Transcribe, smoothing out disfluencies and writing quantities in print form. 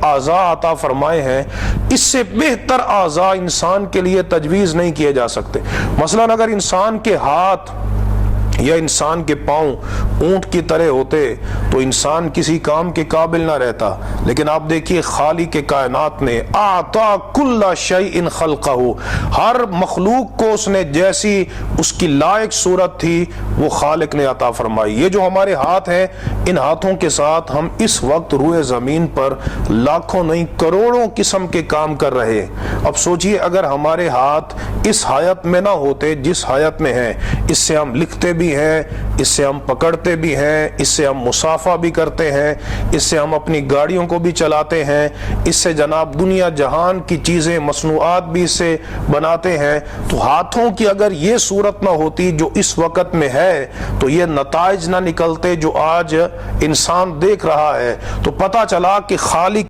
اعضاء عطا فرمائے ہیں، اس سے بہتر اعضاء انسان کے لیے تجویز نہیں کیے جا سکتے۔ مثلا اگر انسان کے ہاتھ یا انسان کے پاؤں اونٹ کی طرح ہوتے تو انسان کسی کام کے قابل نہ رہتا، لیکن آپ دیکھیے خالق کائنات نے اعطا کل شیء خلقہ، ہر مخلوق کو اس نے جیسی اس کی لائق صورت تھی وہ خالق نے عطا فرمائی۔ یہ جو ہمارے ہاتھ ہیں، ان ہاتھوں کے ساتھ ہم اس وقت روئے زمین پر لاکھوں نہیں کروڑوں قسم کے کام کر رہے ہیں۔ اب سوچئے اگر ہمارے ہاتھ اس حیت میں نہ ہوتے جس حیت میں ہیں، اس سے ہم لکھتے بھی ہیں، اس سے ہم پکڑتے بھی ہیں، اس سے ہم مسافہ بھی کرتے ہیں، اس سے ہم اپنی گاڑیوں کو بھی چلاتے ہیں، اس سے جناب دنیا جہان کی چیزیں مصنوعات بھی اس سے بناتے ہیں۔ تو ہاتھوں کی اگر یہ صورت نہ ہوتی جو اس وقت میں ہے تو یہ نتائج نہ نکلتے جو آج انسان دیکھ رہا ہے۔ تو پتہ چلا کہ خالق